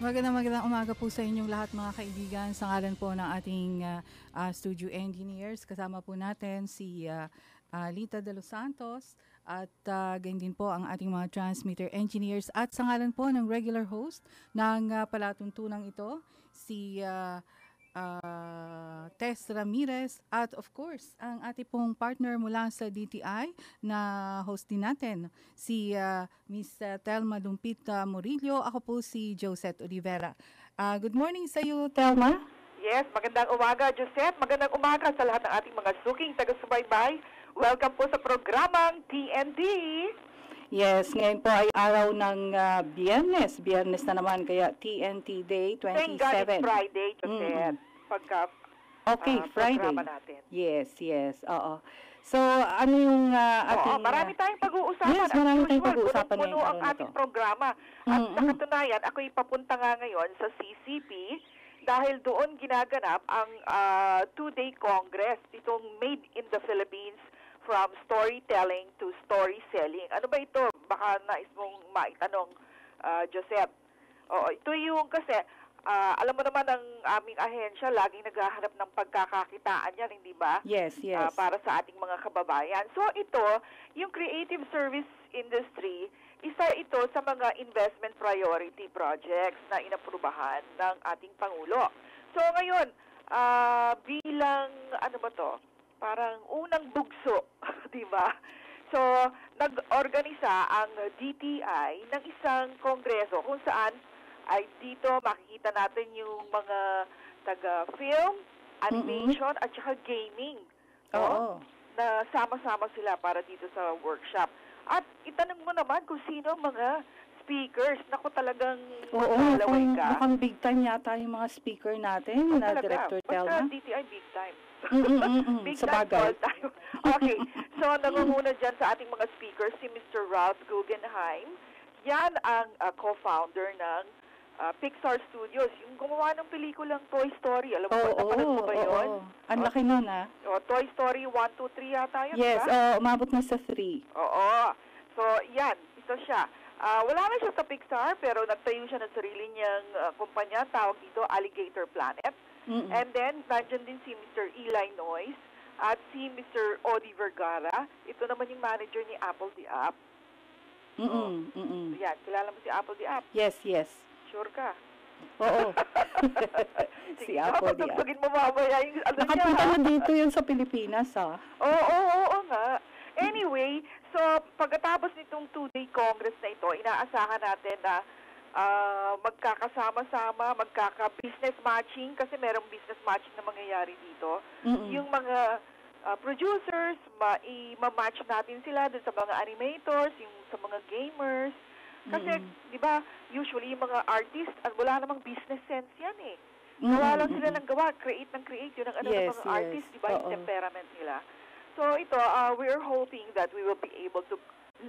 Magandang umaga po sa inyong lahat mga kaibigan. Sa ngalan po ng ating studio engineers, kasama po natin si Lita de los Santos at ganyan din po ang ating mga transmitter engineers at sa ngalan po ng regular host ng palatuntunang ito, si Tess Ramirez at of course ang ating pong partner mula sa DTI na host din natin si Miss Telma Dumpita Murillo. Ako po si Josette Olivera. Good morning sa iyo, Telma. Yes, magandang umaga, Josette. Magandang umaga sa lahat ng ating mga suking taga-subaybay. Welcome po sa programang TNT. Yes, ngayon po ay araw ng Biyernes. Biyernes na naman, kaya TNT Day 27. Thank God it's Friday, Josette. Okay, Friday. Programa natin. Yes, oo. So, ano yung ating... marami tayong pag-uusapan. Yes, marami tayong pag-uusapan ngayon. Puno ang ating programa. At sa katunayan, ako'y papunta nga ngayon sa CCP dahil doon ginaganap ang two-day Congress, itong Made in the Philippines from storytelling to story selling. Ano ba ito? Baka nais mong maitanong, Joseph. Ito yung kasi, alam mo naman ang aming ahensya, laging naghahanap ng pagkakakitaan yan, hindi ba? Yes. Para sa ating mga kababayan. So ito, yung creative service industry, isa ito sa mga investment priority projects na inaprubahan ng ating Pangulo. So ngayon, bilang, ano ba to? Parang unang bugso, di ba? So, nag-organisa ang DTI ng isang kongreso kung saan ay dito makikita natin yung mga taga-film, animation, at saka gaming. Oo. Na sama-sama sila para dito sa workshop. At itanong mo naman kung sino mga speakers. Naku, talagang malalaway ka. Mukhang big time yata yung mga speaker natin na Director Telma. Basta DTI big time. Big sa time, bagay. all time. Okay, so nangunguna dyan sa ating mga speakers si Mr. Ralph Guggenheim. Yan ang co-founder ng Pixar Studios. Yung gumawa ng pelikulang Toy Story. Alam mo, napanood mo ba yun? Ang laki nun, Toy Story 1, 2, 3 yata yun, yes, diba? umabot na sa 3. Oo. So, yan. Ito siya. Wala na siya sa Pixar, pero nagtayo siya ng sarili niyang kumpanya. Tawag dito, Alligator Planet. And then, nandyan din si Mr. Eli Noyes at si Mr. Odi Vergara. Ito naman yung manager ni Apple the App. Yan, kilala mo si Apple the App? Yes. Sure ka? Oo. Si Apple the App. Tugtugin mo mamaya yung ano niya. Nakapunta na dito yun sa Pilipinas, Oo nga. Anyway, so pagkatapos nitong two-day Congress na ito, inaasahan natin na magkakasama-sama, magkaka-business matching kasi merong business matching na mangyayari dito. Yung mga producers, ma-match natin sila dun sa mga animators, yung sa mga gamers. Kasi, di ba, usually yung mga artists, wala namang business sense yan eh. Gawa lang sila ng gawa, create ng create. Yun ang ano ng mga artists, di ba, yung temperament nila. So ito, we're hoping that we will be able to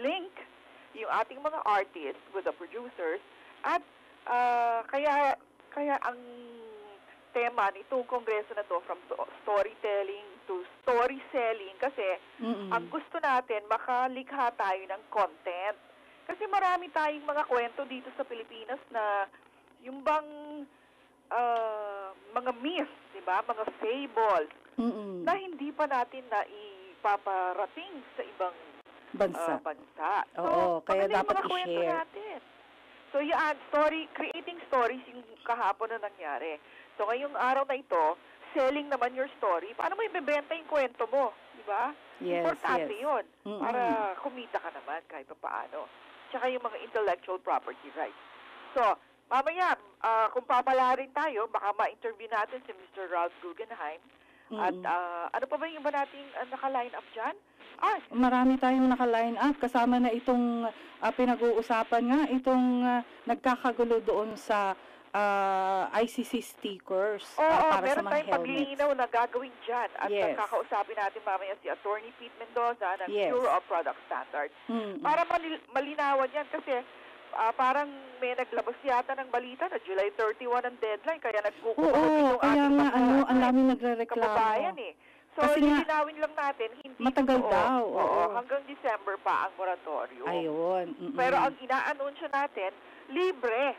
link yung ating mga artists with the producers at kaya ang tema nitong kongreso na to from storytelling to story selling kasi ang gusto natin makalikha tayo ng content. Kasi marami tayong mga kwento dito sa Pilipinas na yung bang mga myths, di ba? Mga fables na hindi pa natin na ipaparating sa ibang bansa. Oo, kaya dapat i-share. So yan, creating stories yung kahapon na nangyari. So ngayong araw na ito, selling naman your story. Paano mo ibebenta yung kwento mo? Di ba? Yes, importante yun. Para kumita ka naman kahit pa paano. Tsaka yung mga intellectual property rights. So, mamaya, kung papalarin tayo, baka ma-interview natin si Mr. Ralph Guggenheim. At ano pa ba yung iba nating naka-line up dyan? Marami tayong naka-line up. Kasama na itong pinag-uusapan nga, itong nagkakagulo doon sa ICC stickers para sa mga helmets. Oo, meron tayong paglilinaw na gagawin dyan. At kakausapin natin mamaya si Attorney Pete Mendoza ng Bureau of Product Standards. Para malinawan yan kasi parang may naglabas yata ng balita na July 31 ang deadline kaya nagkukuha kaya nga ang daming nagrereklamo. Kababayan eh. So, lilinawin lang natin, hindi matagal daw. Hanggang December pa ang moratorium. Ayun. Pero ang ina-anunsyo natin, libre.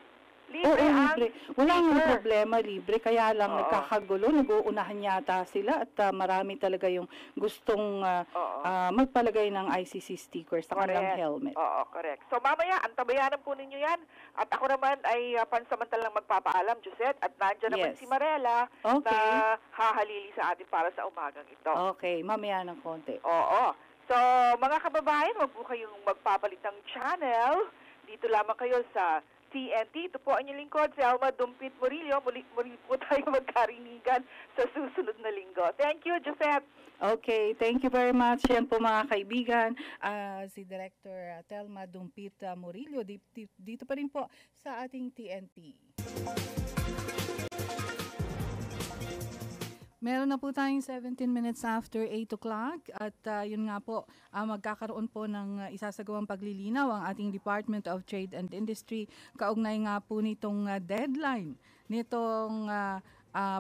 Libre libre. Wala nga sticker. problema, libre. Kaya lang Oo. nagkakagulo, nag-uunahan yata sila at marami talaga yung gustong Oo. magpalagay ng ICC sticker sa kanilang Correct. helmet. Oo, correct. So mamaya, antabayanan po ninyo yan. At ako naman ay pansamantalang magpapaalam, Josette. At nandiyan naman Yes. si Marela Okay. na hahalili sa atin para sa umagang ito. Okay, mamaya ng konti. Oo. So, mga kababayan, huwag po kayong magpapalit ng channel. Dito lamang kayo sa TNT. Ito po ang inyong lingkod, si Alma Dumpit Murillo. Muli po tayo magkarinigan sa susunod na linggo. Thank you, Josette. Okay, thank you very much. Yan po mga kaibigan, si Director Telma Dumpit Murillo dito pa rin po sa ating TNT. Meron na po tayong 17 minutes after 8 o'clock at yun nga po, magkakaroon po ng isasagawang paglilinaw ang ating Department of Trade and Industry kaugnay nga po nitong deadline nitong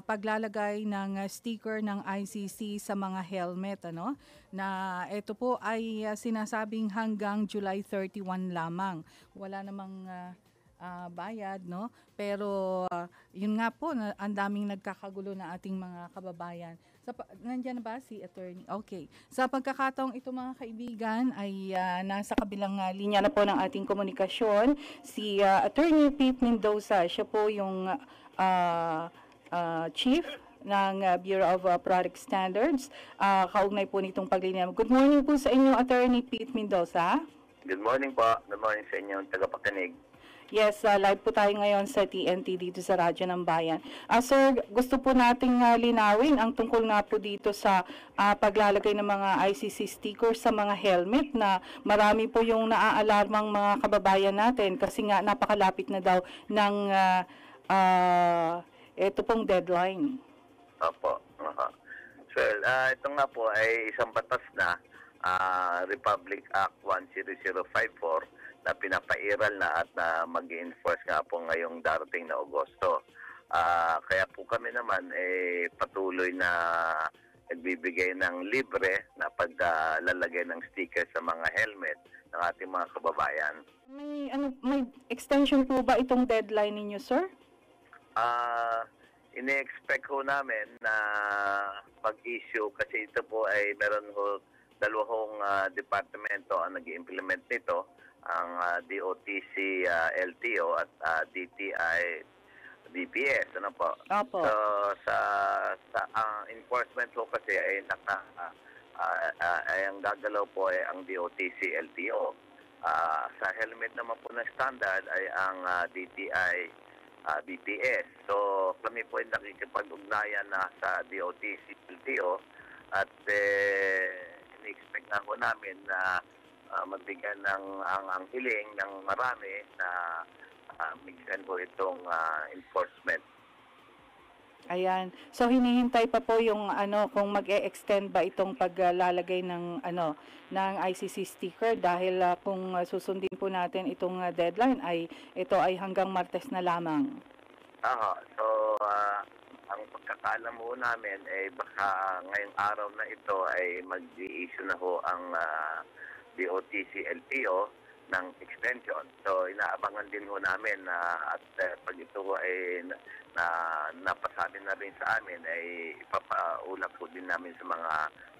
paglalagay ng sticker ng ICC sa mga helmet, ano? Na ito po ay sinasabing hanggang July 31 lamang. Wala namang bayad, no? Pero yun nga po, ang daming nagkakagulo na ating mga kababayan. Nandiyan na ba si attorney? Okay. Sa pagkakataong ito mga kaibigan ay nasa kabilang linya na po ng ating komunikasyon si Attorney Pete Mendoza. Siya po yung Chief ng Bureau of Product Standards. Kaugnay po nitong paglilinaw. Good morning po sa inyo, Attorney Pete Mendoza. Good morning po. Good morning sa inyong tagapakinig. Yes, live po tayo ngayon sa TNT dito sa Radyo ng Bayan. Sir, gusto po nating linawin ang tungkol nga po dito sa paglalagay ng mga ICC stickers sa mga helmet na marami po yung naaalarmang mga kababayan natin kasi nga napakalapit na daw ng ito pong deadline. Opo. Well, ito nga po ay isang batas na Republic Act 10054 na pinapairal na at mag-enforce nga po ngayong darating na Agosto. Kaya po kami naman patuloy na nagbibigay ng libre na paglalagay ng sticker sa mga helmet ng ating mga kababayan. May extension po ba itong deadline ninyo, sir? Ini-expect ko namin na mag-issue kasi ito po ay meron ho dalawang departamento ang nag-implement nito, ang DOTC LTO at DTI DPS, ano po. Opo. So sa enforcement po kasi ay ang gagalaw po ay ang DOTC LTO. Sa helmet naman po na standard ay ang DTI DPS. So kami po ay nakikipag-ugnayan na sa DOTC LTO at in-expect na po namin na magbigyan ang hiling ng marami na bigyan po itong enforcement. Ayan. So hinihintay pa po yung kung mag-e-extend ba itong paglalagay ng ng ICC sticker dahil kung susundin po natin itong deadline ay ito ay hanggang Martes na lamang. So ang pagkakaalam mo namin ay baka ngayong araw na ito ay mag-i-issue na ho ang DOTC LTO ng extension. So inaabangan din ho namin at pag ito ay napasabi na rin sa amin ay ipapaulap po din namin sa mga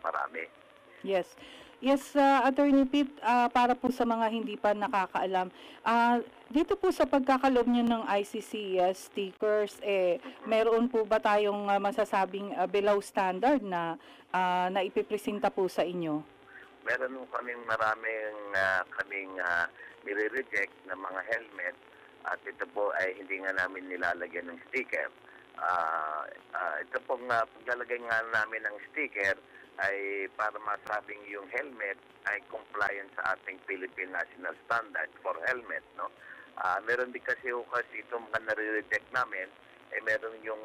marami. Yes. Yes, Attorney Pete, para po sa mga hindi pa nakakaalam, dito po sa pagkakaloob nyo ng ICC stickers, meron po ba tayong masasabing below standard na ipipresenta po sa inyo? Meron po kaming maraming nire-reject na mga helmet at ito po ay hindi nga namin nilalagyan ng sticker. Ito pong paglalagay nga namin ng sticker ay para masabing yung helmet ay compliant sa ating Philippine National Standard for helmet, no? Meron din kasi itong mga nare-reject namin ay meron yung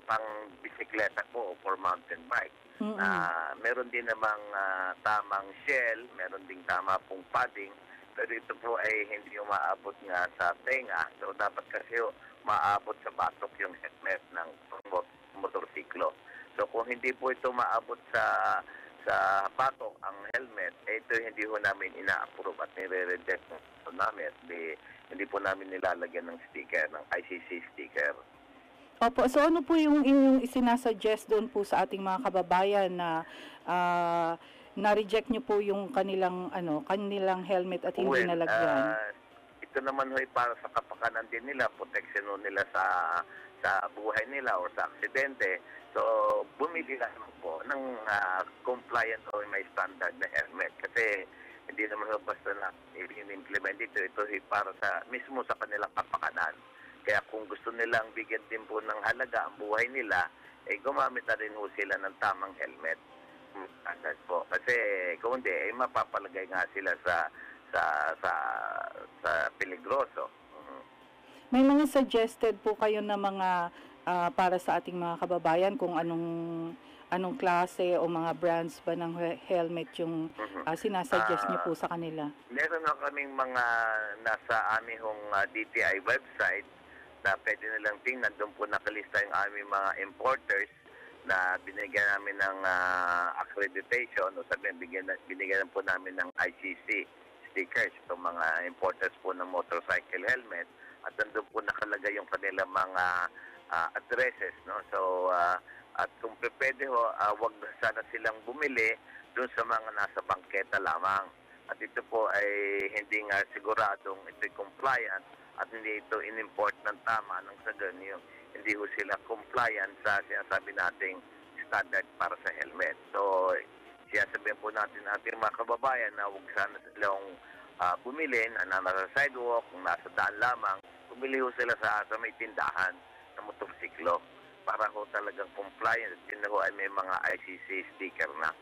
pang bisikleta po for mountain bike. Meron din namang tamang shell, meron ding tama pong padding, pero ito po ay hindi umaabot nga sa tenga. So dapat kasi maabot sa batok yung helmet ng motorsiklo. So kung hindi po ito maabot sa batok ang helmet, ito hindi ho namin ina-approve at nire-reject namin. hindi po namin nilalagyan ng sticker, ng ICC sticker. Opo, so ano po yung inyong isinasuggest doon po sa ating mga kababayan na na-reject nyo po yung kanilang helmet at hindi nalagyan? Ito naman ho ay para sa kapakanan din nila, protection ho nila sa buhay nila o sa aksidente. So, bumili lang po ng compliant o may standard na helmet. Kasi hindi naman ho basta na i-implement ito. Ito ay para sa mismo sa kanilang kapakanan. Kaya kung gusto nilang bigyan din po ng halaga ang buhay nila, gumamit na rin ho sila ng tamang helmet. Standard po. Kasi kung hindi, mapapalagay nga sila sa peligroso. May mga suggested po kayo na mga para sa ating mga kababayan kung anong klase o mga brands ba ng helmet yung sinasuggest niyo po sa kanila? Meron na kaming mga nasa aming DTI website na pwede nilang tingnan. Doon po nakalista yung aming mga importers na binigyan namin ng accreditation o sabihin binigyan po namin ng ICC stickers itong mga importers po ng motorcycle helmet at doon po nakalagay yung kanilang mga addresses, no? So at kung pwede ho, wag sana silang bumili doon sa mga nasa bangketa lamang. At ito po ay hindi nga siguradong ito'y compliant at hindi ito in-import ng tama ng sa ganyo. Hindi ho sila compliant sa sinasabi nating standard para sa helmet. So, sinasabihin po natin ating mga kababayan na huwag sana silang bumili na nasa sidewalk, kung nasa daan lamang, bumili ho sila sa may tindahan ng motorsiklo para ho talagang compliant. Yun ho ay may mga ICC sticker na.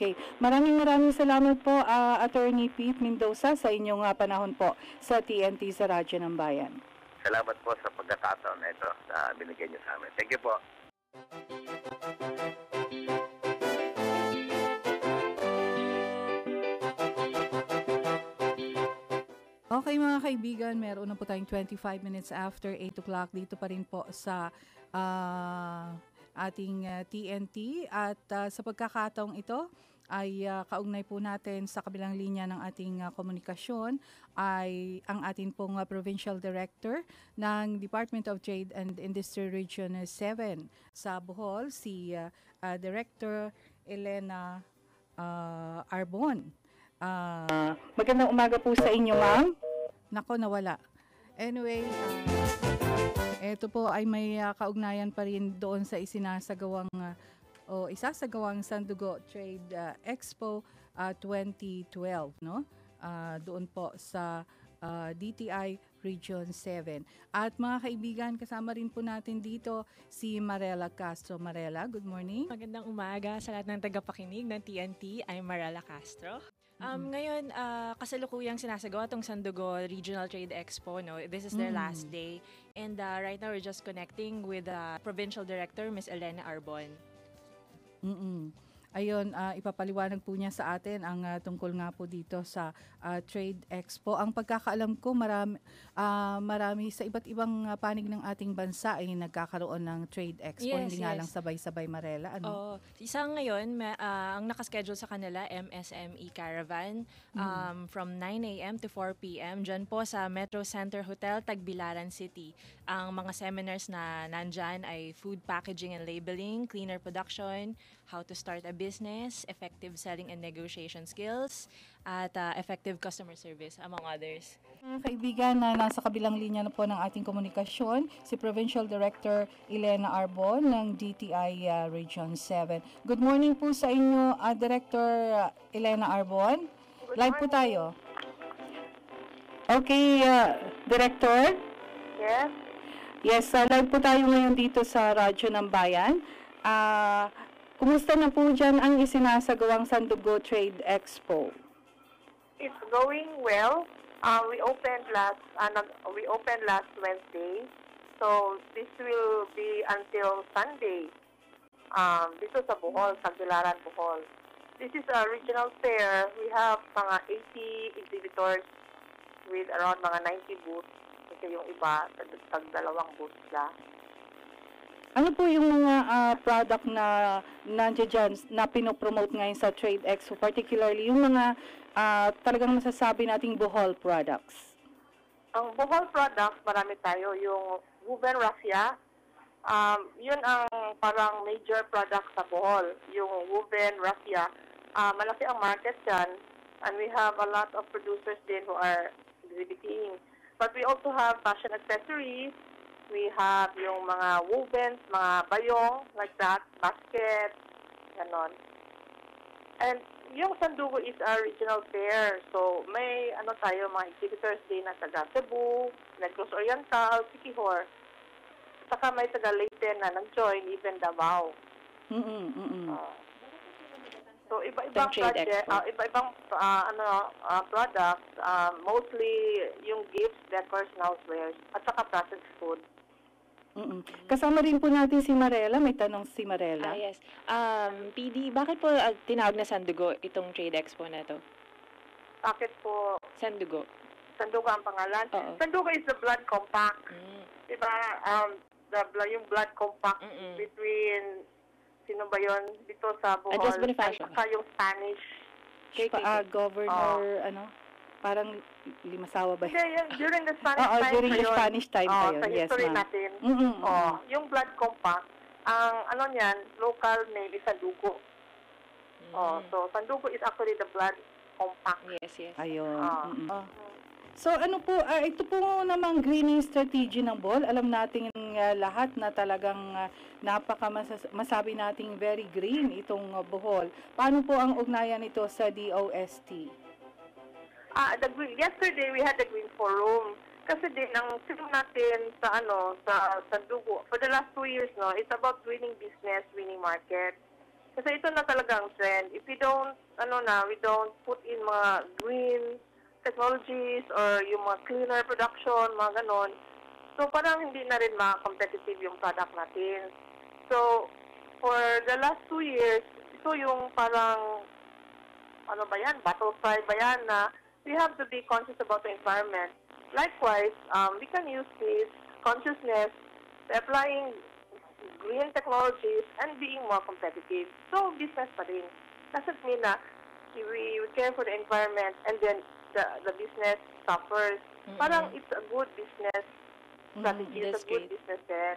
Okay. Maraming salamat po, Attorney Pete Mendoza, sa inyong panahon po sa TNT sa Radyo ng Bayan. Salamat po sa pagkakataon na ito na binigyan niyo sa amin. Thank you po. Okay mga kaibigan, meron na po tayong 25 minutes after 8 o'clock dito pa rin po sa ating TNT at sa pagkakataong ito ay kaugnay po natin sa kabilang linya ng ating komunikasyon ay ang ating pong Provincial Director ng Department of Trade and Industry Region 7 sa Bohol, si Director Elena Arbon. Magandang umaga po sa inyo, ma'am. Nako, nawala. Anyway, ito po ay may kaugnayan pa rin doon sa isasagawang Sandugo Trade Expo 2012, no? Doon po sa DTI Region 7. At mga kaibigan, kasama rin po natin dito si Marela Castro. Marela, good morning. Magandang umaga sa lahat ng tagapakinig ng TNT. I'm Marela Castro. Ngayon, kasalukuyang sinasagawa itong Sandugo Regional Trade Expo. No? This is their last day. And right now, we're just connecting with the Provincial Director, Ms. Elena Arbon. Ayun, ipapaliwanag po niya sa atin ang tungkol nga po dito sa Trade Expo. Ang pagkakaalam ko, marami sa iba't ibang panig ng ating bansa ay nagkakaroon ng Trade Expo. Yes, Hindi nga lang sabay-sabay, Marela. Ano? Isa ngayon, ang nakaschedule sa kanila, MSME Caravan, from 9 a.m. to 4 p.m. Diyan po sa Metro Center Hotel, Tagbilaran City. Ang mga seminars na nandyan ay food packaging and labeling, cleaner production, how to start a business, effective selling and negotiation skills, at effective customer service, among others. Mga kaibigan, na nasa kabilang linya na po ng ating komunikasyon, si Provincial Director Elena Arbon ng DTI Region 7. Good morning po sa inyo, Director Elena Arbon. Live po tayo. Okay, Director? Yes? Yes, live po tayo ngayon dito sa Radyo ng Bayan. Kumusta na po dyan ang isinasagawang Sandugo Trade Expo? It's going well. We opened last Wednesday. So this will be until Sunday. Dito sa Bohol, sa Tagbilaran, Bohol. This is a regional fair. We have mga 80 exhibitors with around mga 90 booths. Kasi yung iba, tag-dalawang booths sila. Ano po yung mga product na nandiyan dyan, na pinopromote ngayon sa Trade Expo, particularly yung mga talagang masasabi nating Bohol products? Ang Bohol products, marami tayo. Yung woven raffia, yun ang parang major product sa Bohol. Yung woven raffia, malaki ang market dyan. And we have a lot of producers din who are exhibiting. But we also have fashion accessories. We have yung mga wovens, mga bayong, like that, basket, ganon. And yung Sandugo is a regional fair. So, may tayo, mga exhibitors din na taga Cebu, Negros Oriental, Siquijor. Saka may taga Leyte na nag-join, even Davao. So, iba-ibang project, iba-ibang products, mostly yung gifts, decors, housewares, at saka processed food. Kasama rin po natin si Marela. May tanong si Marela. Yes. PD, bakit po tinawag na Sandugo itong trade expo na to? Bakit po Sandugo. Sandugo ang pangalan? Oo. Sandugo is the blood compact. Diba? Yung blood compact between, sino ba yun? Dito sa Bohol. Andres Bonifacio. At saka yung Spanish. Governor, parang Limasawa ba? Hindi, during the Spanish time. During the Spanish time pa yun. Sa Yes, history ma'am. natin. Yung blood compact, ang niyan, local name is Sandugo. So Sandugo is actually the blood compact. Yes. Ayun. So ito po namang greening strategy ng Bohol. Alam natin lahat na talagang masabi nating very green itong Bohol. Paano po ang ugnayan nito sa DOST? Yesterday we had the Green Forum. Kasi din ang film natin sa Sandugo for the last 2 years, it's about winning business, winning market. Kasi ito na talaga ang trend. If we don't we don't put in mga green technologies or yung mga cleaner production, mga ganon. So parang hindi na rin competitive yung product natin. So for the last 2 years, ito yung parang battle cry ba yan na we have to be conscious about the environment. Likewise, we can use this consciousness by applying green technologies and being more competitive. So, business pa rin. Doesn't mean na we care for the environment and then the business suffers. Parang it's a good business strategy. It's a good business then.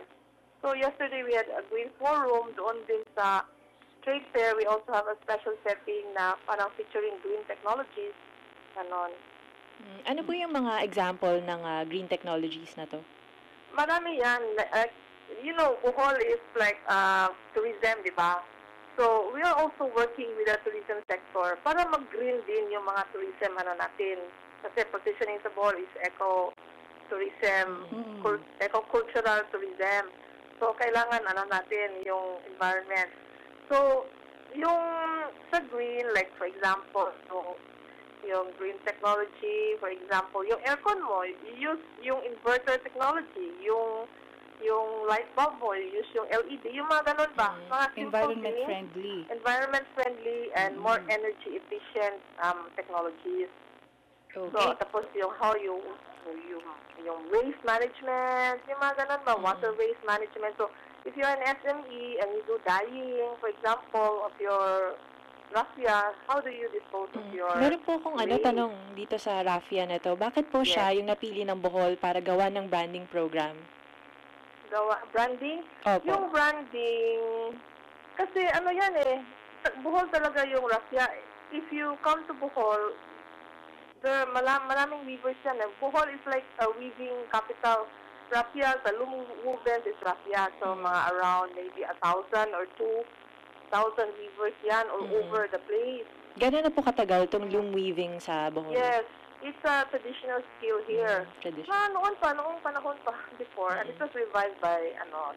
So, yesterday we had a green forum doon din sa trade fair. We also have a special setting na parang featuring green technologies. Ganon. Ano po yung mga example ng green technologies na to? Marami yan. Bohol is like tourism, di ba? So, we are also working with the tourism sector para mag-green din yung mga tourism natin. Kasi positioning sa Bohol is eco-tourism, eco-cultural tourism. So, kailangan natin yung environment. So, yung sa green, like for example, yung green technology, for example, yung aircon mo, you use yung inverter technology, yung light bulb mo, you use yung LED, yung mga ganun ba? Mga Environment friendly. Environment friendly and more energy efficient technologies. Okay. So, tapos yung how yung waste management, yung mga ganun ba? Water waste management. So, if you're an SME and you do dyeing, for example, of your raffia, how do you dispose of your Meron po akong waste? tanong dito sa raffia na to. Bakit po siya yung napili ng Bohol para gawa ng branding program? Branding? Opo. Yung branding, kasi Bohol talaga yung raffia. If you come to Bohol, maraming weavers yan. Bohol is like a weaving capital. Raffia, sa Lumuvens is raffia. So, mga around maybe 1,000 or 2,000 weavers yan all over the place. Gano'n na po katagal itong loom weaving sa Bohol? Yes, it's a traditional skill here. Traditional. Noong panahon pa before, and it was revived by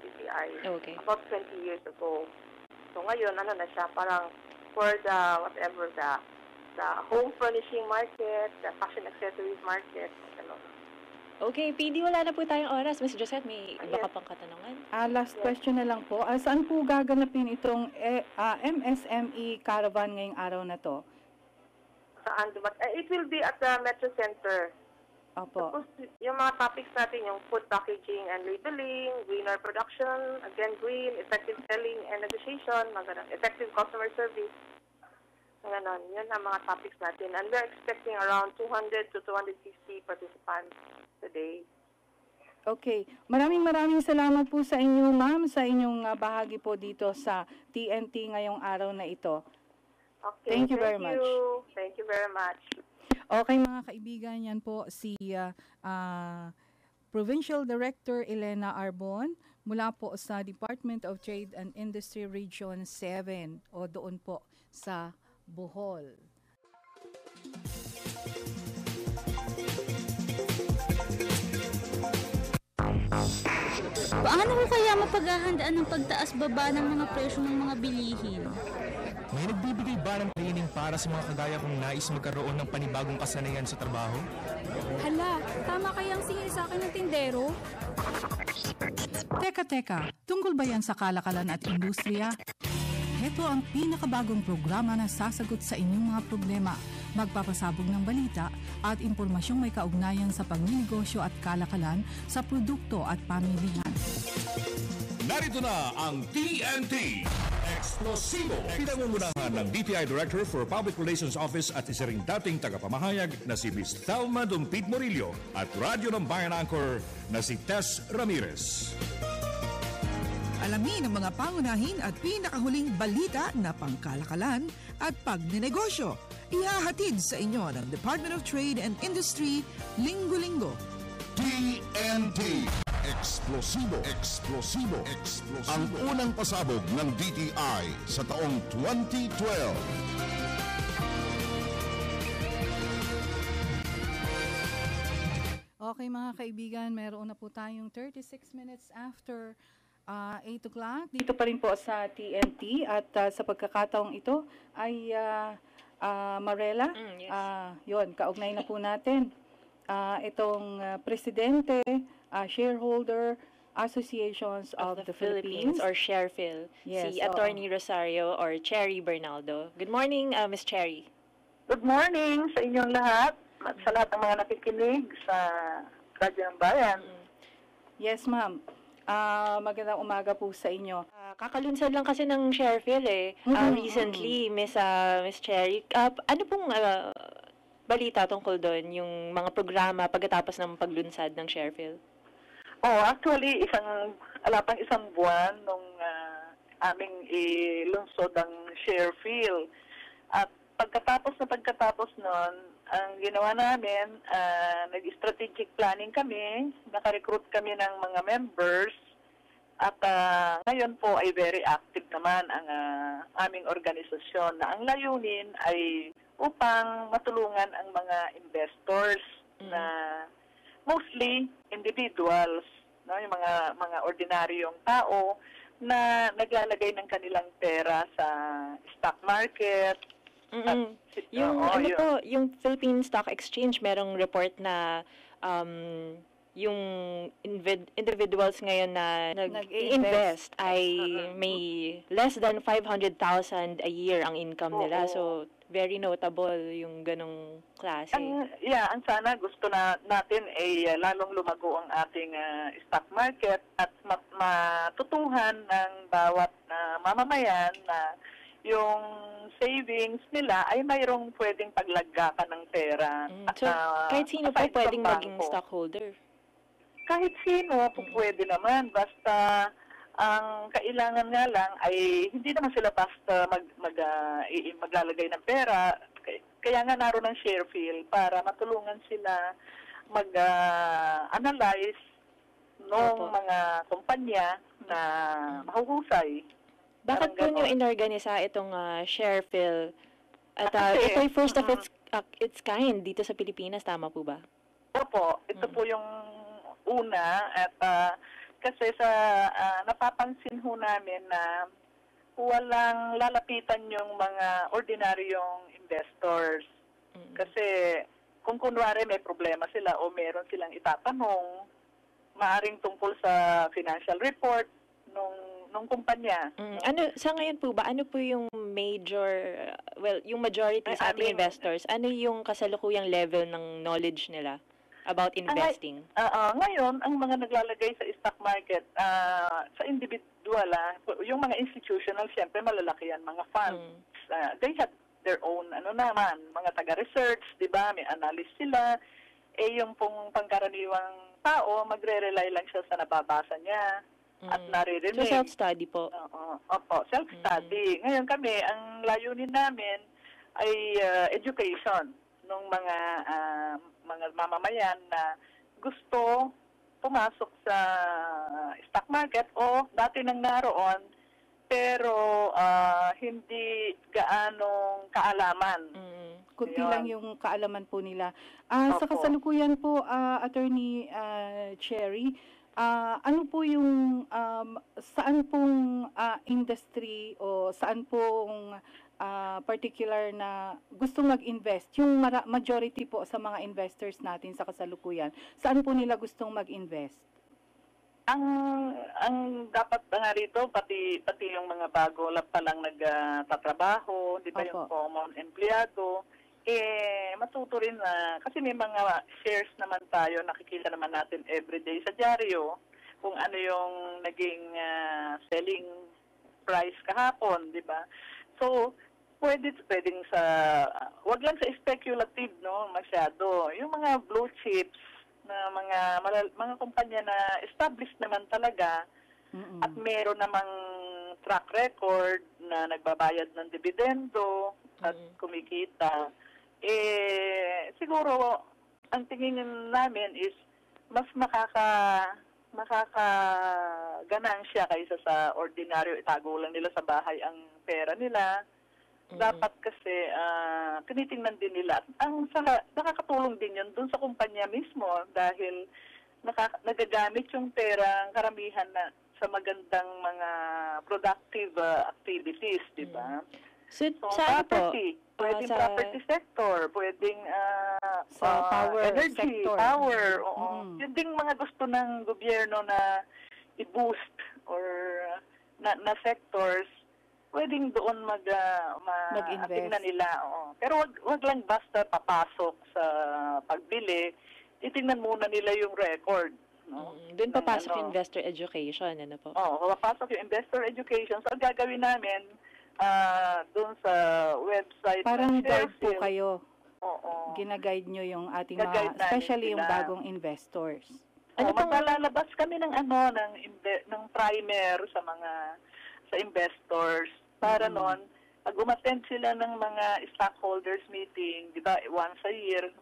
DTI Okay. about 20 years ago. So ngayon, na siya, parang for the home furnishing market, the fashion accessories market, Okay, PD, wala na po tayong oras. Ms. Josette, may iba ka pang katanungan? Last question na lang po. Saan po gaganapin itong MSME Caravan ngayong araw na to? Saan? It will be at the Metro Center. Opo. Tapos, yung mga topics natin, yung food packaging and labeling, greener production, again, green, effective selling and negotiation, effective customer service. Ganon. Yun ang mga topics natin. And we're expecting around 200 to 250 participants. today. Okay. Maraming salamat po sa inyo, ma'am, sa inyong bahagi po dito sa TNT ngayong araw na ito. Okay, Thank you very much. Thank you very much. Okay, mga kaibigan, yan po si Provincial Director Elena Arbon mula po sa Department of Trade and Industry Region 7 o doon po sa Bohol. Paano ko kaya mapaghahandaan ng pagtaas-baba ng mga presyo ng mga bilihin? May nagbibigay ba ng training para sa mga kagaya kong nais magkaroon ng panibagong kasanayan sa trabaho? Hala, tama kayang singil sa akin ng tindero? Teka, tungkol ba yan sa kalakalan at industriya? Heto ang pinakabagong programa na sasagot sa inyong mga problema, magpapasabog ng balita at impormasyong may kaugnayan sa pagninegosyo at kalakalan sa produkto at pamilihan. Narito na ang TNT Explosivo. Pinangungunahan ng DTI Director for Public Relations Office at isa ring dating tagapamahayag na si Ms. Thelma Dumpit Morillo at Radyo ng Bayan Anchor na si Tess Ramirez. Alamin ang mga pangunahin at pinakahuling balita na pangkalakalan at pagninegosyo. Ihahatid sa inyo ng Department of Trade and Industry linggo-linggo. TNT Explosivo. Ang unang pasabog ng DTI sa taong 2012. Okay, mga kaibigan, meron na po tayong 36 minutes after 8 o'clock. Dito pa rin po sa TNT at sa pagkakataong ito ay Marela. Yes. Yun, kaugnay na po natin. Itong presidente, shareholder associations of the Philippines. or SharePhil, Yes, si Attorney Rosario or Cherry Bernaldo. Good morning, Miss Cherry. Good morning sa inyong lahat at sa lahat ng mga nakikinig sa Radyo ng Bayan. Yes, ma'am. Magandang umaga po sa inyo. Kakalunsad lang kasi ng SharePhil recently, Miss Cherry. Ano pong balita tungkol doon, yung mga programa pagkatapos ng paglunsad ng SharePhil? Actually, pang isang buwan nung aming ilunsod ang SharePhil. At pagkatapos nun, ang ginawa namin, nag-strategic planning kami, nakarecruit kami ng mga members, at ngayon po ay very active naman ang aming organisasyon na ang layunin ay upang matulungan ang mga investors na mostly individuals, no, yung mga ordinaryong tao na naglalagay ng kanilang pera sa stock market. Yung Philippine Stock Exchange, merong report na yung individuals ngayon na nag-invest ay may less than 500,000 a year ang income nila. So, very notable yung ganong klase. Ang sana gusto natin ay lalong lumago ang ating stock market at matutuhan ng bawat mamamayan na yung savings nila ay mayroong pwedeng paglagyakan ng pera. So, kahit sino po pwedeng maging stockholder? Kahit sino po pwede naman. Basta ang kailangan nga lang ay hindi naman sila basta maglalagay ng pera. Kaya nga naroon ng SharePhil para matulungan sila mag-analyze ng mga kumpanya na mahuhusay. Bakit po nyo inorganisa itong SharePhil? At ito ay first of its kind dito sa Pilipinas, tama po ba? Opo, ito po yung una at kasi sa napapansin ho namin na walang lalapitan yung mga ordinaryong investors. Kasi kung kunwari may problema sila o meron silang itatanong, maaring tungkol sa financial report nung kumpanya. Sa ngayon po ba, ano po yung yung majority sa ating investors, ano yung kasalukuyang level ng knowledge nila about investing? Ngayon, ang mga naglalagay sa stock market, sa individual, yung mga institutional, siyempre malalaki yan, mga funds. They have their own, mga taga-research, di ba? May analyst sila. yung pong pangkaraniwang tao, magre-rely lang siya sa nababasa niya at naririnig. So self-study po? Opo, self-study. Ngayon kami, ang layunin namin ay education ng mga mamamayan na gusto pumasok sa stock market o dati nang naroon pero hindi gaanong kaalaman. Kunti lang yung kaalaman po nila. Sa kasalukuyan po, Attorney Cherry, ano po yung saan pong industry o saan pong particular na gustong mag-invest? Yung majority po sa mga investors natin sa kasalukuyan, saan po nila gustong mag-invest? Ang dapat nga rito, pati yung mga bago pa lang nagtatrabaho, di ba, yung common empleyado, matuto rin na, kasi may mga shares naman tayo, nakikita naman natin everyday sa dyaryo, kung ano yung naging selling price kahapon, di ba? So, pwedeng sa, wag lang sa speculative, no, masyado. Yung mga blue chips, na mga kumpanya na established naman talaga at meron namang track record na nagbabayad ng dividendo at kumikita, siguro ang tingin namin is mas makakaganansya kaysa sa ordinaryo itago lang nila sa bahay ang pera nila. Dapat kasi tinitingnan din nila. Nakakatulong din yun dun sa kumpanya mismo dahil nagagamit yung pera karamihan na sa magandang mga productive activities, di ba? So property, pwedeng property sector, pwedeng sa power energy, sector. Power. Yun ding mga gusto ng gobyerno na i-boost or na sectors, pwedeng doon mag-tingnan nila. Pero wag lang basta papasok sa pagbili, titingnan muna nila yung record. No? Doon papasok yung investor education, ano po? Papasok yung investor education. So, ang gagawin namin, doon sa website. Parang guide po kayo. Gina-guide nyo yung ating mga, especially yung bagong investors. Maglalabas kami ng ng primer sa investors para noon, pag umattend sila ng mga stockholders meeting, di ba, once a year,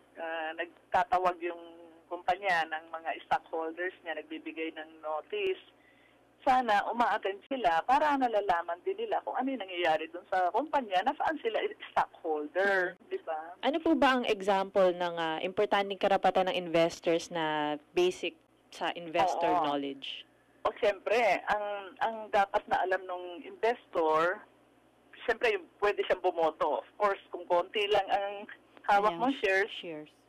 nagtatawag yung kumpanya ng mga stockholders niya, nagbibigay ng notice. Sana uma-attend sila para nalalaman din nila kung ano yung nangyayari dun sa kumpanya, nasaan sila stockholder, di ba? Ano po ba ang example ng importanteng karapatan ng investors na basic sa investor knowledge? O siyempre, ang dapat na alam ng investor, siyempre pwede siyang bumoto. Of course, kung konti lang ang hawak mong shares,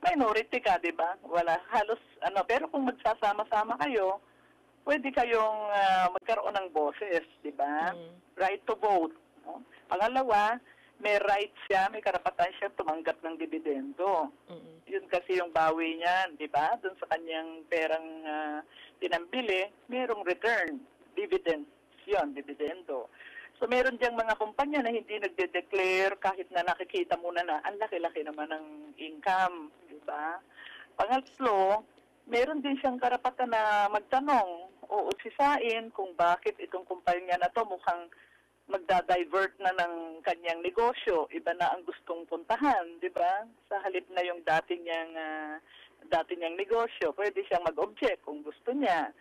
minority ka, di ba? Wala, halos, pero kung magsasama-sama kayo, pwede kayong magkaroon ng boses, di ba? Right to vote. No? Pangalawa, may right siya, may karapatan siya tumanggap ng dividendo. Yun kasi yung bawi niyan, di ba? Doon sa kanyang perang tinambili, mayroong return, dividend. Yun, dividendo. So meron diyang mga kumpanya na hindi nagde-declare kahit na nakikita muna na ang laki-laki naman ng income, di ba? Pangatlo, meron din siyang karapatan na magtanong o usisain kung bakit itong kumpanya na to mukhang magda-divert na ng kanyang negosyo, iba na ang gustong puntahan, di ba? Sa halip na yung dati niyang negosyo, pwede siyang mag-object kung gusto niya.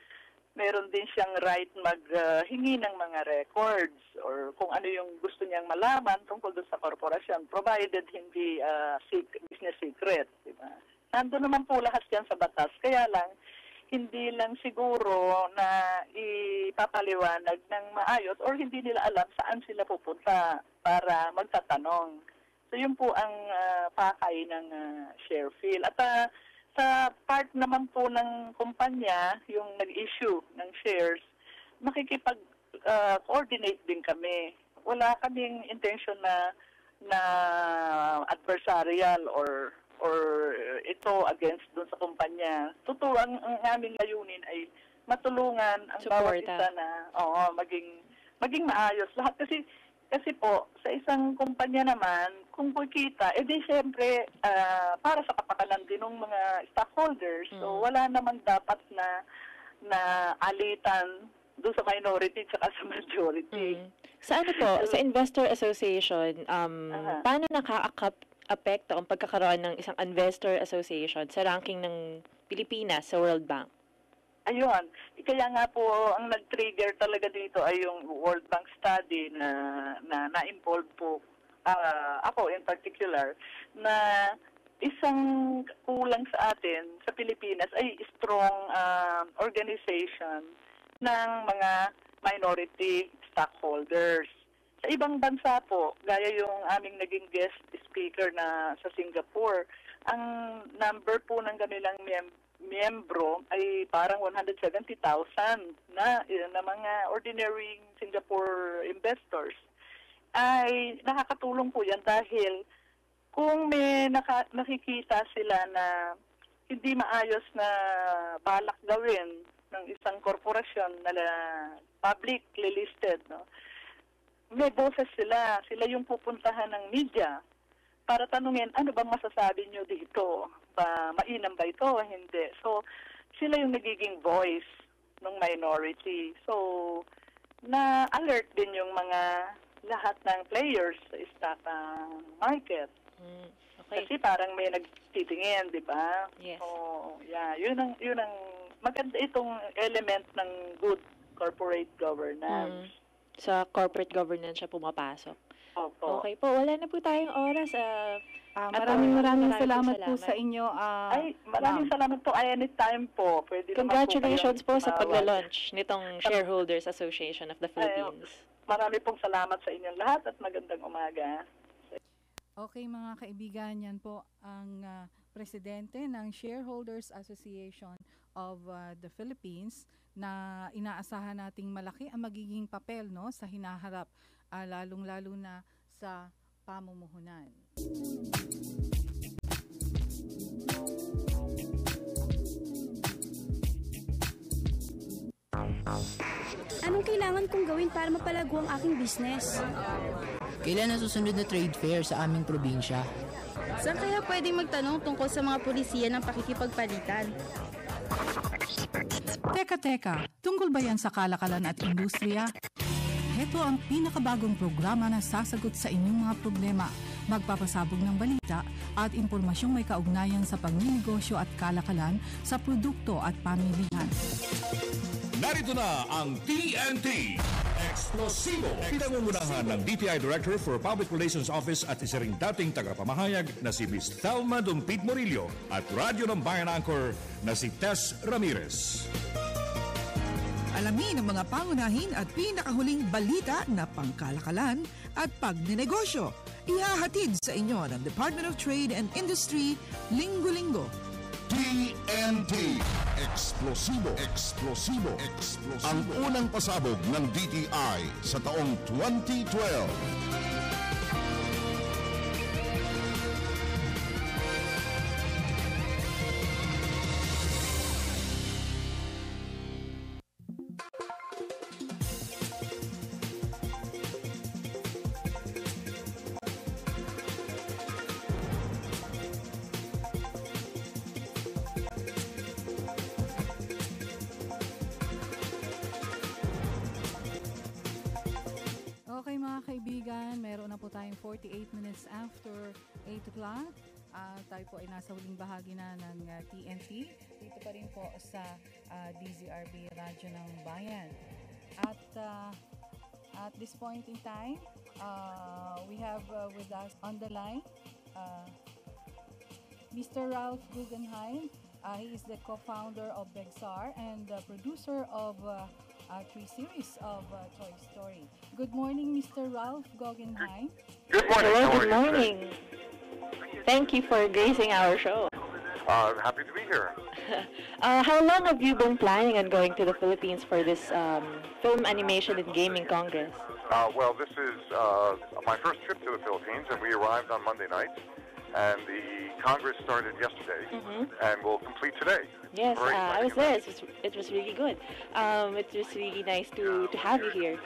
Meron din siyang right maghingi ng mga records or kung ano yung gusto niyang malaman tungkol doon sa korporasyon, provided hindi business secret, di ba? Nandun naman po lahat yan sa batas, kaya lang hindi lang siguro na ipapaliwanag ng maayos or hindi nila alam saan sila pupunta para magtatanong. So yun po ang pakay ng Sharefield. At sa part naman po ng kumpanya, yung nag-issue ng shares, makikipag-coordinate din kami. Wala kaming intention na adversarial or ito against doon sa kumpanya. Totoo, ang aming layunin ay matulungan ang bawat isa na maging maayos lahat kasi po sa isang kumpanya naman kung kikita, edi siyempre, para sa kapakanan din ng mga stockholders. So, wala namang dapat na alitan doon sa minority at sa majority. Sa ano po, sa Investor Association, paano nakaka-apekto ang pagkakaroon ng isang Investor Association sa ranking ng Pilipinas sa World Bank? Ayun. Kaya nga po, ang nag-trigger talaga dito ay yung World Bank study na-involve po ako in particular, na isang kulang sa atin sa Pilipinas ay strong organization ng mga minority stockholders. Sa ibang bansa po, gaya yung aming naging guest speaker na sa Singapore, ang number po ng kanilang miyembro ay parang 170,000 na mga ordinary Singapore investors. Ay nakakatulong po yan dahil kung may nakikita sila na hindi maayos na balak gawin ng isang korporasyon na publicly listed, no? May boses sila. Sila yung pupuntahan ng media para tanungin, ano bang masasabi nyo dito? Mainam ba ito o hindi? So, sila yung nagiging voice ng minority. So, na-alert din yung mga lahat ng players sa stock market. Okay. Kasi parang may nagtitingin, di ba? Yes. So, yeah, yun ang maganda itong element ng good corporate governance. Sa corporate governance siya pumapasok. Opo. Okay po, wala na po tayong oras. Maraming salamat po sa inyo. Maraming salamat po. Anytime po. Pwede Congratulations po sa pagla-launch nitong Shareholders Association of the Philippines. Marami pong salamat sa inyong lahat at magandang umaga. Okay mga kaibigan, yan po ang presidente ng Shareholders Association of the Philippines na inaasahan nating malaki ang magiging papel, no, sa hinaharap, lalong-lalo na sa pamumuhunan. Anong kailangan kong gawin para mapalago ang aking business? Kailan ang susunod na trade fair sa aming probinsya? Saan kaya pwedeng magtanong tungkol sa mga pulisiya ng pakikipagpalitan? Teka, tungkol ba yan sa kalakalan at industriya? Heto ang pinakabagong programa na sasagot sa inyong mga problema, magpapasabog ng balita at impormasyong may kaugnayan sa pagninegosyo at kalakalan sa produkto at pamilihan. Narito na ang TNT Explosivo. Pinangungunahan ng DTI Director for Public Relations Office at isa ring dating tagapamahayag na si Miss Thelma Dumpid Morillo at Radyo ng Bayan Anchor na si Tess Ramirez. Alamin ang mga pangunahin at pinakahuling balita na pangkalakalan at pagninegosyo. Ihahatid sa inyo ng Department of Trade and Industry linggo-linggo. TNT Explosivo. Ang unang pasabog ng DTI sa taong 2012. Okay mga kaibigan, meron na po tayong 48 minutes after 8 o'clock. Tayo po ay nasa huling bahagi na ng TNT. Dito pa rin po sa DZRB Radyo ng Bayan. At this point in time, we have with us on the line Mr. Ralph Guggenheim. He is the co-founder of Begsar and the producer of 3 series of Toy Story. Good morning, Mr. Ralph Guggenheim. Good morning. Hello, good morning. Thank you for gracing our show. Happy to be here. How long have you been planning on going to the Philippines for this Film Animation and Gaming Congress? Well, this is my first trip to the Philippines, and we arrived on Monday night. And the Congress started yesterday, and will complete today. Yes, I was there. It was really good. It was really nice to have you here.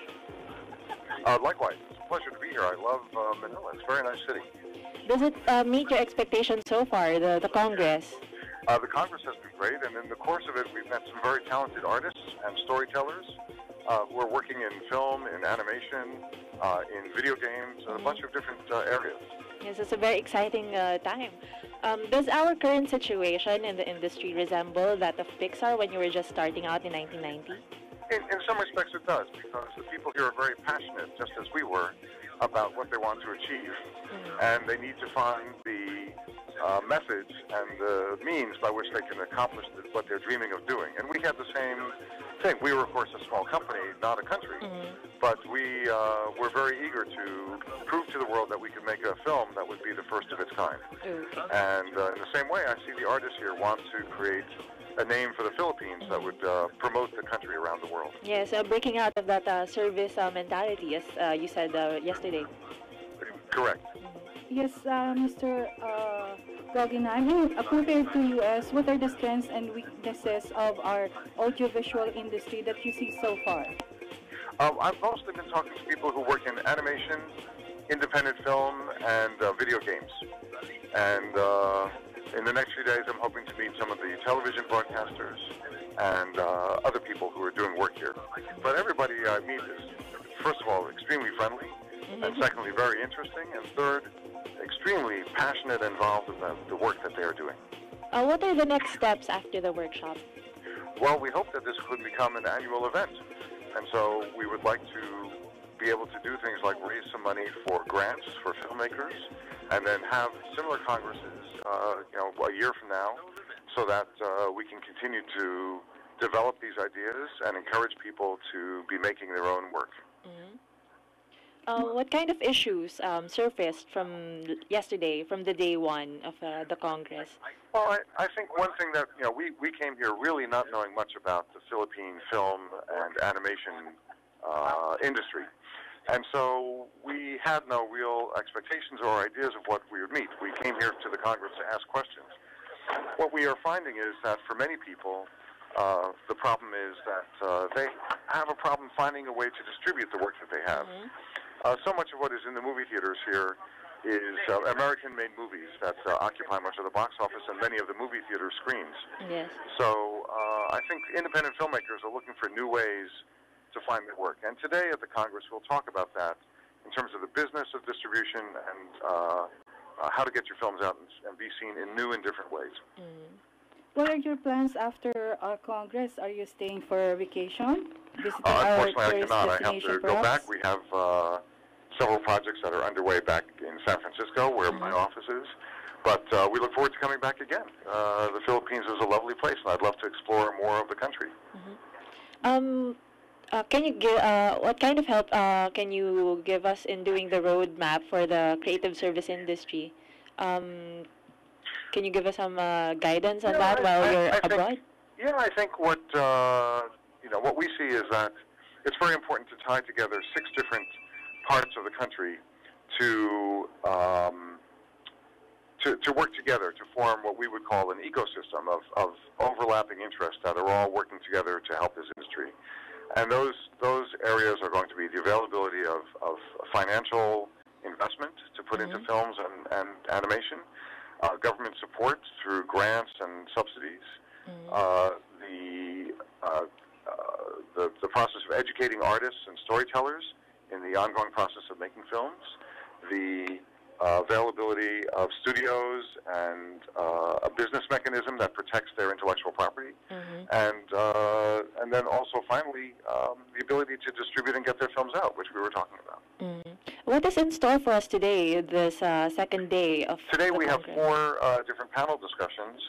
Likewise, it's a pleasure to be here. I love Manila. It's a very nice city. Does it meet your expectations so far, the Congress? The Congress has been great, and in the course of it, we've met some very talented artists and storytellers who are working in film, in animation, in video games, a bunch of different areas. Yes, it's a very exciting time. Does our current situation in the industry resemble that of Pixar when you were just starting out in 1990? In some respects it does, because the people here are very passionate, just as we were, about what they want to achieve. And they need to find the methods and the means by which they can accomplish what they're dreaming of doing. And we had the same thing. We were, of course, a small company, not a country, but we were very eager to prove to the world that we could make a film that would be the first of its kind. And in the same way, I see the artists here want to create a name for the Philippines that would promote the country around the world. Yes, breaking out of that service mentality, as you said yesterday. Correct. Yes, Mr. Guggenheim, compared to U.S., what are the strengths and weaknesses of our audiovisual industry that you see so far? I've mostly been talking to people who work in animation, independent film, and video games. And in the next few days, I'm hoping to meet some of the television broadcasters and other people who are doing work here. But everybody I meet is, first of all, extremely friendly, and secondly, very interesting, and third, extremely passionate and involved in the work that they are doing. What are the next steps after the workshop? Well, we hope that this could become an annual event. And so we would like to be able to do things like raise some money for grants for filmmakers, and then have similar congresses, a year from now, so that we can continue to develop these ideas and encourage people to be making their own work. What kind of issues surfaced from yesterday, from the day one of the Congress? Well, I think one thing that, we came here really not knowing much about the Philippine film and animation industry. And so we had no real expectations or ideas of what we would meet. We came here to the Congress to ask questions. What we are finding is that for many people, the problem is that they have a problem finding a way to distribute the work that they have. So much of what is in the movie theaters here is American-made movies that occupy much of the box office and many of the movie theater screens. Yes. So I think independent filmmakers are looking for new ways to find their work. And today at the Congress, we'll talk about that in terms of the business of distribution and how to get your films out and be seen in new and different ways. What are your plans after Congress? Are you staying for vacation? Unfortunately, I cannot. I have to go back. We have several projects that are underway back in San Francisco, where my office is. But we look forward to coming back again. The Philippines is a lovely place, and I'd love to explore more of the country. Can you give what kind of help can you give us in doing the roadmap for the creative service industry? Can you give us some guidance on that while you're abroad? I think what what we see is that it's very important to tie together 6 different parts of the country to work together to form what we would call an ecosystem of overlapping interests that are all working together to help this industry. And those areas are going to be the availability of financial investment to put into films and animation, government support through grants and subsidies, the process of educating artists and storytellers in the ongoing process of making films, the availability of studios and a business mechanism that protects their intellectual property, and then also finally the ability to distribute and get their films out, which we were talking about. What is in store for us today, this second day of Today the we Congress? have 4 different panel discussions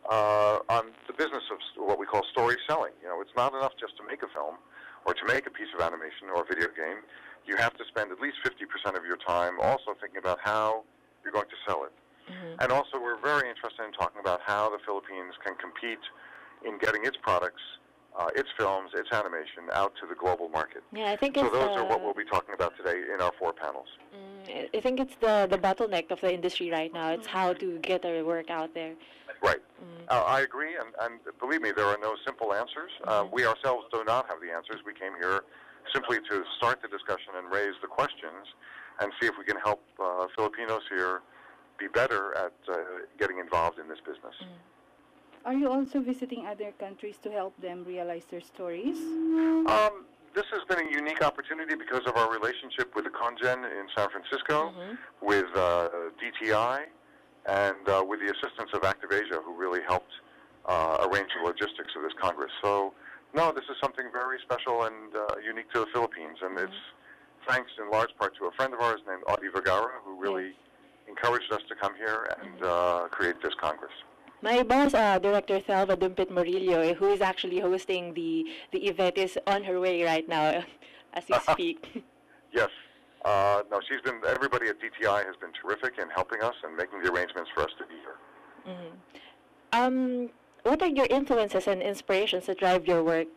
on the business of what we call story selling. It's not enough just to make a film or to make a piece of animation or a video game. You have to spend at least 50% of your time also thinking about how you're going to sell it. And also we're very interested in talking about how the Philippines can compete in getting its products, its films, its animation out to the global market. Yeah, I think so it's those are what we'll be talking about today in our 4 panels. I think it's the bottleneck of the industry right now. It's how to get our work out there. Right. I agree, and believe me, there are no simple answers. We ourselves do not have the answers. We came here simply to start the discussion and raise the questions and see if we can help Filipinos here be better at getting involved in this business. Are you also visiting other countries to help them realize their stories? This has been a unique opportunity because of our relationship with the Congen in San Francisco, with DTI, and with the assistance of ActiveAsia, who really helped arrange the logistics of this Congress. So, no, this is something very special and unique to the Philippines, and it's thanks in large part to a friend of ours named Audie Vergara, who really encouraged us to come here and create this Congress. My boss, Director Thelma Dumpit Murillo, who is actually hosting the event, is on her way right now as we speak. Yes. No, everybody at DTI has been terrific in helping us and making the arrangements for us to be here. What are your influences and inspirations that drive your work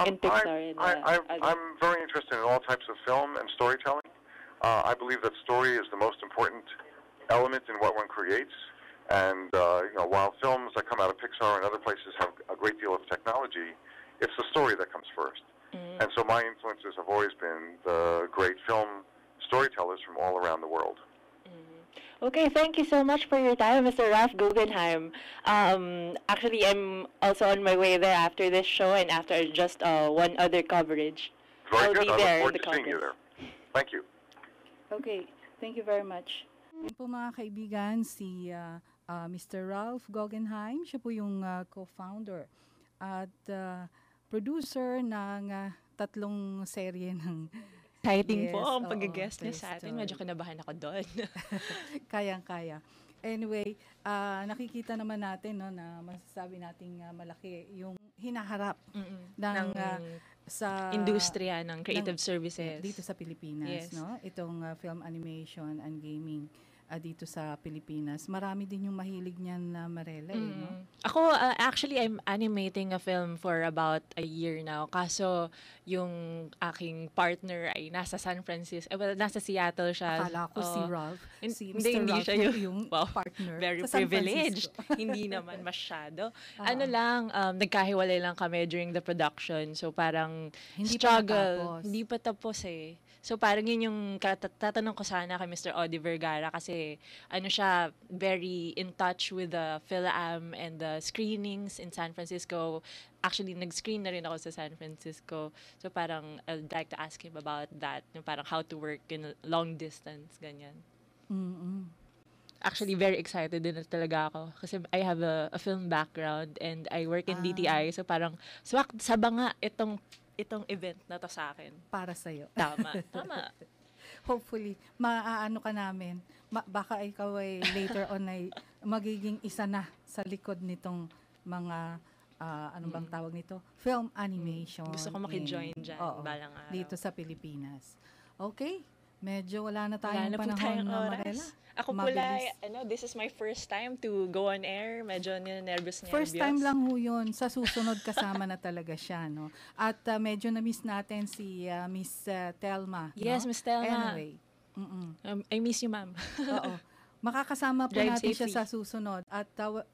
in Pixar? I'm very interested in all types of film and storytelling. I believe that story is the most important element in what one creates. And, while films that come out of Pixar and other places have a great deal of technology, it's the story that comes first. And so my influences have always been the great film storytellers from all around the world. Okay, thank you so much for your time, Mr. Ralph Guggenheim. Actually, I'm also on my way there after this show and after just one other coverage. Very I'll good. be I there look in forward the to seeing you there. Thank you. Okay, thank you very much. Yan po mga kaibigan, si Mr. Ralph Guggenheim. Siya po yung co-founder at producer ng tatlong serye ng Exciting po ang pag-guest niya sa atin. Medyo kinabahan ako doon. Kayang-kaya. Anyway, nakikita naman natin na masasabi nating malaki yung hinaharap ng sa industriya ng creative services dito sa Pilipinas, no? Itong film animation and gaming dito sa Pilipinas. Marami din yung mahilig niyan na Marela, no? Ako, actually, I'm animating a film for about a year now. Kaso, yung aking partner ay nasa San Francisco. Nasa Seattle siya. Akala ko si Ralph. Si Mr. Hindi Ralph siya yung partner. Very sa San privileged. Francisco. Hindi naman masyado. Ano lang, nagkahiwalay lang kami during the production. So, parang struggle. Hindi pa tapos eh. So, parang yun yung tatanong ko sana kay Mr. Audie Vergara kasi ano siya, very in touch with the PhilAm and the screenings in San Francisco. Actually, nag-screen na rin ako sa San Francisco. So, parang I'd like to ask him about that. Yung parang how to work in long distance, ganyan. Actually, very excited din talaga ako. Kasi I have a film background and I work in DTI. So, parang swak sa banga itong event na to sa akin. Para sa'yo. Tama. Hopefully, maaano ka namin. Baka ikaw ay later on ay magiging isa na sa likod nitong mga, ano bang tawag nito? Film animation. Gusto ko maki-join dyan balang araw. Dito sa Pilipinas. Okay. Medyo wala na tayong panahon na Marela. Ako pala, this is my first time to go on air. Medyo nervous. First time lang ho yun. Sa susunod kasama na talaga siya, no? At medyo na-miss natin si Miss Thelma. Yes, no? Miss Thelma. Anyway. I miss you, ma'am. Oo. Makakasama po Drive natin safely. siya sa susunod. At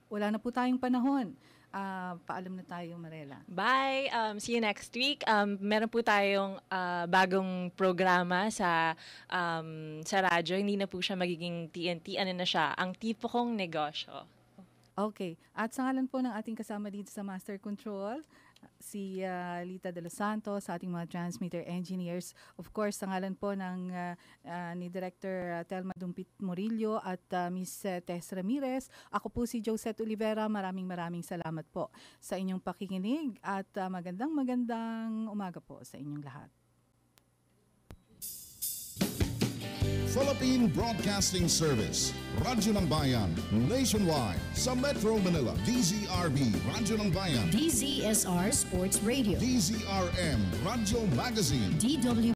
wala na po tayong panahon. Paalam na tayo, Marela. Bye! See you next week. Meron po tayong bagong programa sa radyo. Hindi na po siya magiging TNT. Ano na siya? Ang Tipo Kong Negosyo. Okay. At sa ngalan po ng ating kasama dito sa Master Control, si Lita de los Santos, sa ating mga transmitter engineers. Of course, sa ngalan po ng ni Director Thelma Dumpit Murillo at Miss Tess Ramirez. Ako po si Josette Olivera. Maraming salamat po sa inyong pakikinig at magandang umaga po sa inyong lahat. Philippine Broadcasting Service, Radyo ng Bayan, nationwide, sa Metro Manila, DZRB, Radyo ng Bayan, DZSR Sports Radio, DZRM, Radyo Magazine, DW